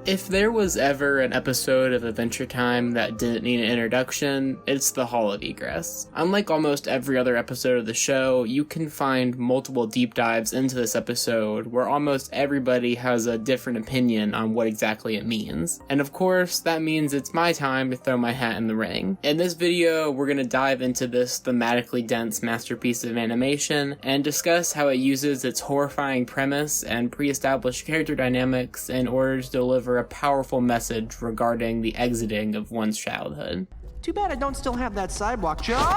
If there was ever an episode of Adventure Time that didn't need an introduction, it's the Hall of Egress. Unlike almost every other episode of the show, you can find multiple deep dives into this episode where almost everybody has a different opinion on what exactly it means. And of course, that means it's my time to throw my hat in the ring. In this video, we're going to dive into this thematically dense masterpiece of animation and discuss how it uses its horrifying premise and pre-established character dynamics in order to deliver a powerful message regarding the exiting of one's childhood. Too bad I don't still have that sidewalk job.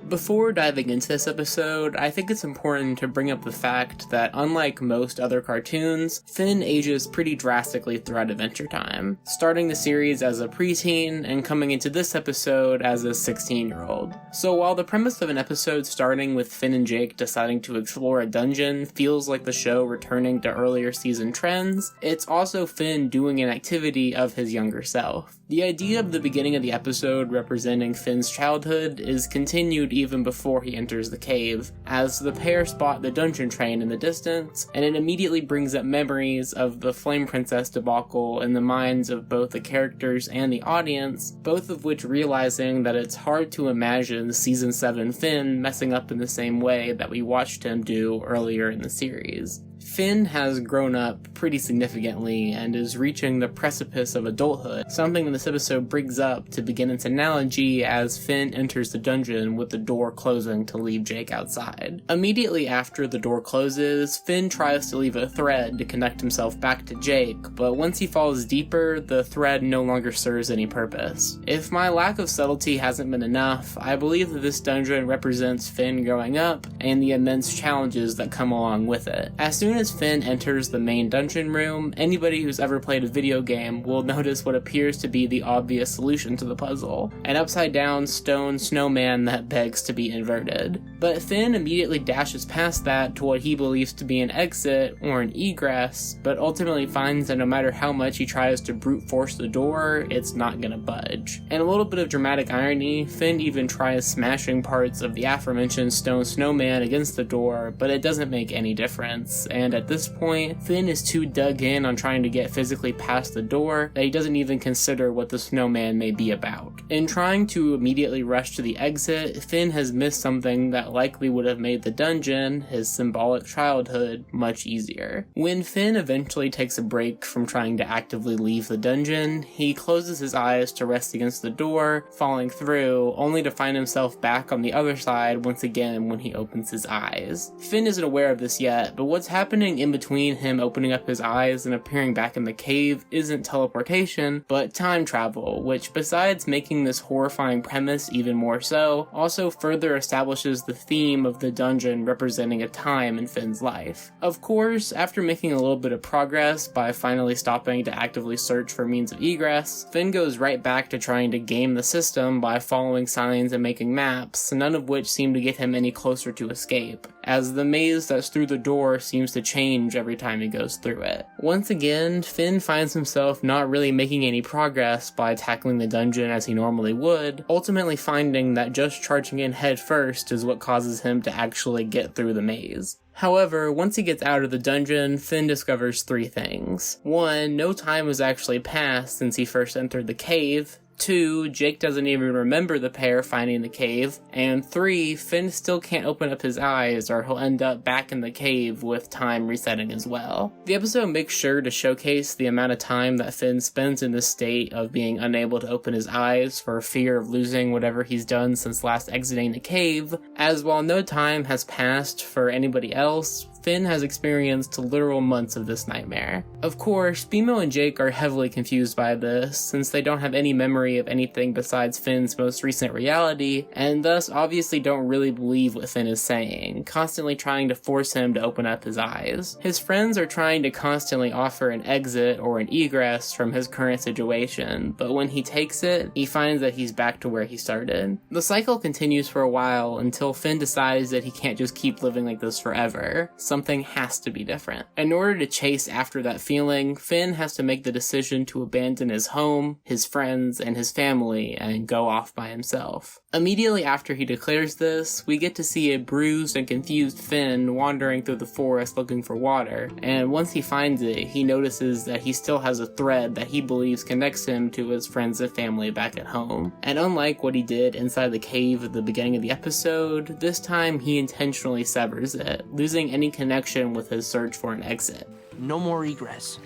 Before diving into this episode, I think it's important to bring up the fact that unlike most other cartoons, Finn ages pretty drastically throughout Adventure Time, starting the series as a preteen and coming into this episode as a 16-year-old. So while the premise of an episode starting with Finn and Jake deciding to explore a dungeon feels like the show returning to earlier season trends, it's also Finn doing an activity of his younger self. The idea of the beginning of the episode representing Finn's childhood is continued even before he enters the cave, as the pair spot the dungeon train in the distance, and it immediately brings up memories of the Flame Princess debacle in the minds of both the characters and the audience, both of which realizing that it's hard to imagine Season 7 Finn messing up in the same way that we watched him do earlier in the series. Finn has grown up pretty significantly and is reaching the precipice of adulthood, something that this episode brings up to begin its analogy as Finn enters the dungeon with the door closing to leave Jake outside. Immediately after the door closes, Finn tries to leave a thread to connect himself back to Jake, but once he falls deeper, the thread no longer serves any purpose. If my lack of subtlety hasn't been enough, I believe that this dungeon represents Finn growing up and the immense challenges that come along with it. As soon as Finn enters the main dungeon room, anybody who's ever played a video game will notice what appears to be the obvious solution to the puzzle, an upside-down stone snowman that begs to be inverted. But Finn immediately dashes past that to what he believes to be an exit or an egress, but ultimately finds that no matter how much he tries to brute force the door, it's not gonna budge. And a little bit of dramatic irony, Finn even tries smashing parts of the aforementioned stone snowman against the door, but it doesn't make any difference, and at this point, Finn is too dug in on trying to get physically past the door that he doesn't even consider what the snowman may be about. In trying to immediately rush to the exit, Finn has missed something that likely would have made the dungeon, his symbolic childhood, much easier. When Finn eventually takes a break from trying to actively leave the dungeon, he closes his eyes to rest against the door, falling through, only to find himself back on the other side once again when he opens his eyes. Finn isn't aware of this yet, but what's happening in between him opening up his eyes and appearing back in the cave isn't teleportation, but time travel, which besides making this horrifying premise even more so, also further establishes the theme of the dungeon representing a time in Finn's life. Of course, after making a little bit of progress by finally stopping to actively search for means of egress, Finn goes right back to trying to game the system by following signs and making maps, none of which seem to get him any closer to escape, as the maze that's through the door seems to change every time he goes through it. Once again, Finn finds himself not really making any progress by tackling the dungeon as he normally would, ultimately finding that just charging in head first is what causes him to actually get through the maze. However, once he gets out of the dungeon, Finn discovers three things. 1, no time has actually passed since he first entered the cave. 2, Jake doesn't even remember the pair finding the cave, and 3, Finn still can't open up his eyes or he'll end up back in the cave with time resetting as well. The episode makes sure to showcase the amount of time that Finn spends in this state of being unable to open his eyes for fear of losing whatever he's done since last exiting the cave, as while no time has passed for anybody else, Finn has experienced literal months of this nightmare. Of course, Bimo and Jake are heavily confused by this, since they don't have any memory of anything besides Finn's most recent reality, and thus obviously don't really believe what Finn is saying, constantly trying to force him to open up his eyes. His friends are trying to constantly offer an exit or an egress from his current situation, but when he takes it, he finds that he's back to where he started. The cycle continues for a while until Finn decides that he can't just keep living like this forever, something has to be different. In order to chase after that feeling, Finn has to make the decision to abandon his home, his friends, and his family and go off by himself. Immediately after he declares this, we get to see a bruised and confused Finn wandering through the forest looking for water, and once he finds it, he notices that he still has a thread that he believes connects him to his friends and family back at home. And unlike what he did inside the cave at the beginning of the episode, this time he intentionally severs it, losing any connection with his search for an exit. No more egress.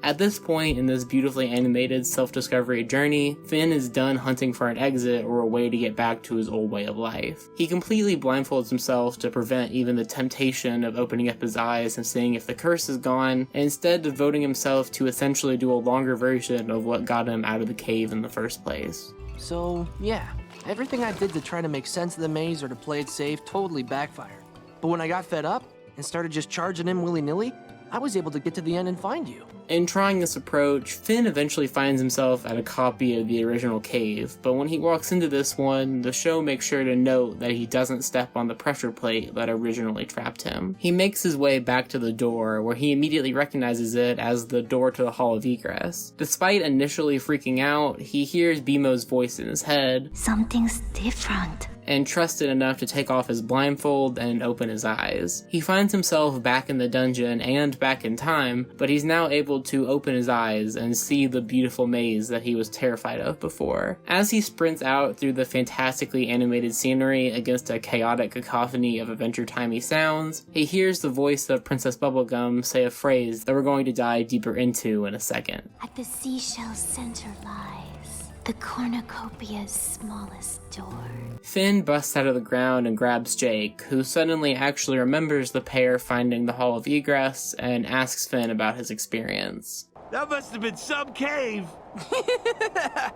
At this point in this beautifully animated self-discovery journey, Finn is done hunting for an exit or a way to get back to his old way of life. He completely blindfolds himself to prevent even the temptation of opening up his eyes and seeing if the curse is gone, and instead devoting himself to essentially do a longer version of what got him out of the cave in the first place. So, yeah, everything I did to try to make sense of the maze or to play it safe totally backfired. But when I got fed up and started just charging in willy-nilly, I was able to get to the end and find you. In trying this approach, Finn eventually finds himself at a copy of the original cave, but when he walks into this one, the show makes sure to note that he doesn't step on the pressure plate that originally trapped him. He makes his way back to the door, where he immediately recognizes it as the door to the Hall of Egress. Despite initially freaking out, he hears BMO's voice in his head. Something's different. And trusted enough to take off his blindfold and open his eyes. He finds himself back in the dungeon and back in time, but he's now able to open his eyes and see the beautiful maze that he was terrified of before. As he sprints out through the fantastically animated scenery against a chaotic cacophony of adventure-timey sounds, he hears the voice of Princess Bubblegum say a phrase that we're going to dive deeper into in a second. At the seashell's center lies the cornucopia's smallest door. Finn busts out of the ground and grabs Jake, who suddenly actually remembers the pair finding the Hall of Egress and asks Finn about his experience. That must have been some cave.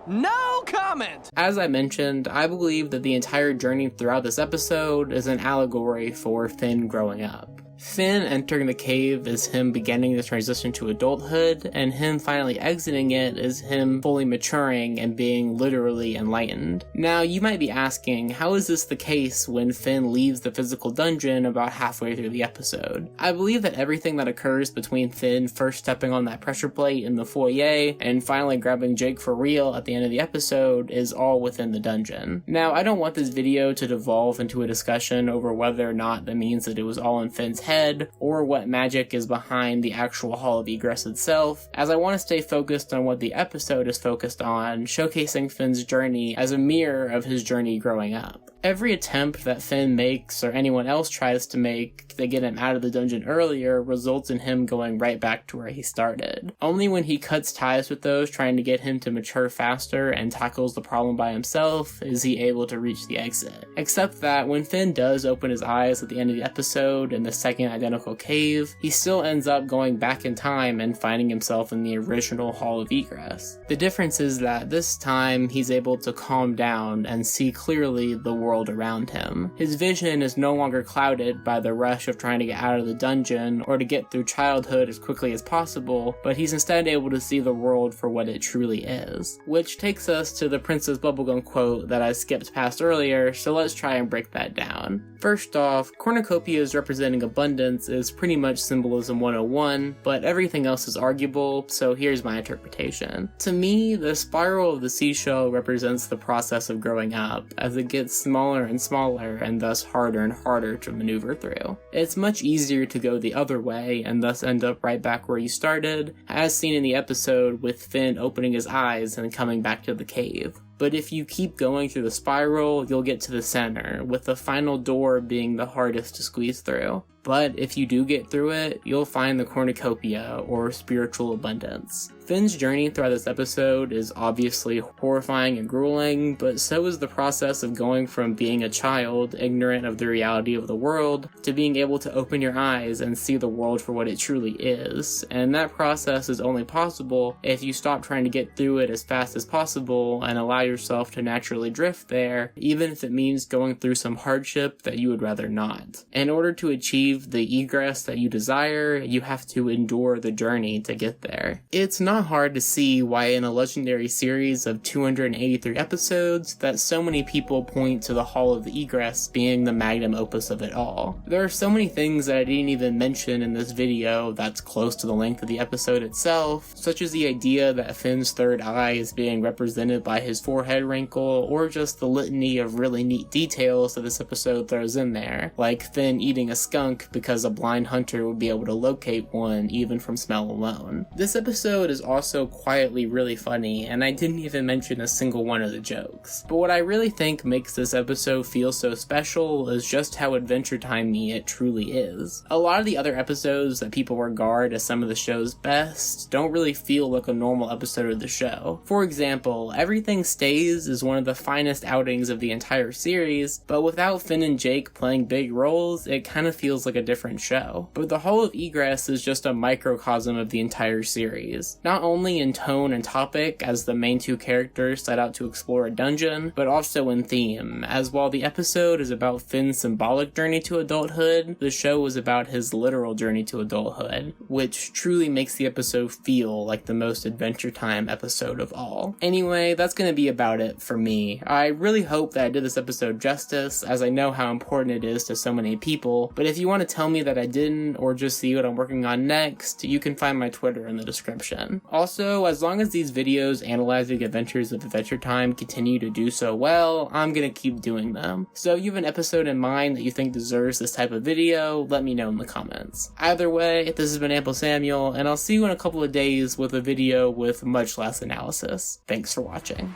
No comment! As I mentioned, I believe that the entire journey throughout this episode is an allegory for Finn growing up. Finn entering the cave is him beginning the transition to adulthood, and him finally exiting it is him fully maturing and being literally enlightened. Now, you might be asking, how is this the case when Finn leaves the physical dungeon about halfway through the episode? I believe that everything that occurs between Finn first stepping on that pressure plate in the foyer and finally grabbing Jake for real at the end of the episode is all within the dungeon. Now, I don't want this video to devolve into a discussion over whether or not that means that it was all in Finn's head, or what magic is behind the actual Hall of Egress itself, as I want to stay focused on what the episode is focused on, showcasing Finn's journey as a mirror of his journey growing up. Every attempt that Finn makes, or anyone else tries to make, to get him out of the dungeon earlier results in him going right back to where he started. Only when he cuts ties with those trying to get him to mature faster and tackles the problem by himself is he able to reach the exit. Except that when Finn does open his eyes at the end of the episode in the second identical cave, he still ends up going back in time and finding himself in the original Hall of Egress. The difference is that this time he's able to calm down and see clearly the world around him. His vision is no longer clouded by the rush of trying to get out of the dungeon or to get through childhood as quickly as possible, but he's instead able to see the world for what it truly is. Which takes us to the Princess Bubblegum quote that I skipped past earlier, so let's try and break that down. First off, cornucopias representing abundance is pretty much symbolism 101, but everything else is arguable, so here's my interpretation. To me, the spiral of the seashell represents the process of growing up, as it gets smaller and smaller and thus harder and harder to maneuver through. It's much easier to go the other way and thus end up right back where you started, as seen in the episode with Finn opening his eyes and coming back to the cave. But if you keep going through the spiral, you'll get to the center, with the final door being the hardest to squeeze through. But if you do get through it, you'll find the cornucopia, or spiritual abundance. Finn's journey throughout this episode is obviously horrifying and grueling, but so is the process of going from being a child, ignorant of the reality of the world, to being able to open your eyes and see the world for what it truly is. And that process is only possible if you stop trying to get through it as fast as possible and allow yourself to naturally drift there, even if it means going through some hardship that you would rather not. In order to achieve achieve the egress that you desire, you have to endure the journey to get there. It's not hard to see why in a legendary series of 283 episodes that so many people point to the Hall of the Egress being the magnum opus of it all. There are so many things that I didn't even mention in this video that's close to the length of the episode itself, such as the idea that Finn's third eye is being represented by his forehead wrinkle, or just the litany of really neat details that this episode throws in there, like Finn eating a skunk because a blind hunter would be able to locate one even from smell alone. This episode is also quietly really funny, and I didn't even mention a single one of the jokes. But what I really think makes this episode feel so special is just how Adventure Time-y it truly is. A lot of the other episodes that people regard as some of the show's best don't really feel like a normal episode of the show. For example, Everything Stays is one of the finest outings of the entire series, but without Finn and Jake playing big roles, it kind of feels like a different show. But the Hall of Egress is just a microcosm of the entire series, not only in tone and topic as the main two characters set out to explore a dungeon, but also in theme, as while the episode is about Finn's symbolic journey to adulthood, the show is about his literal journey to adulthood, which truly makes the episode feel like the most Adventure Time episode of all. Anyway, that's gonna be about it for me. I really hope that I did this episode justice, as I know how important it is to so many people, but if you want to tell me that I didn't, or just see what I'm working on next, you can find my Twitter in the description. Also, as long as these videos analyzing adventures of Adventure Time continue to do so well, I'm gonna keep doing them. So if you have an episode in mind that you think deserves this type of video, let me know in the comments. Either way, this has been AmpleSamuel, and I'll see you in a couple of days with a video with much less analysis. Thanks for watching.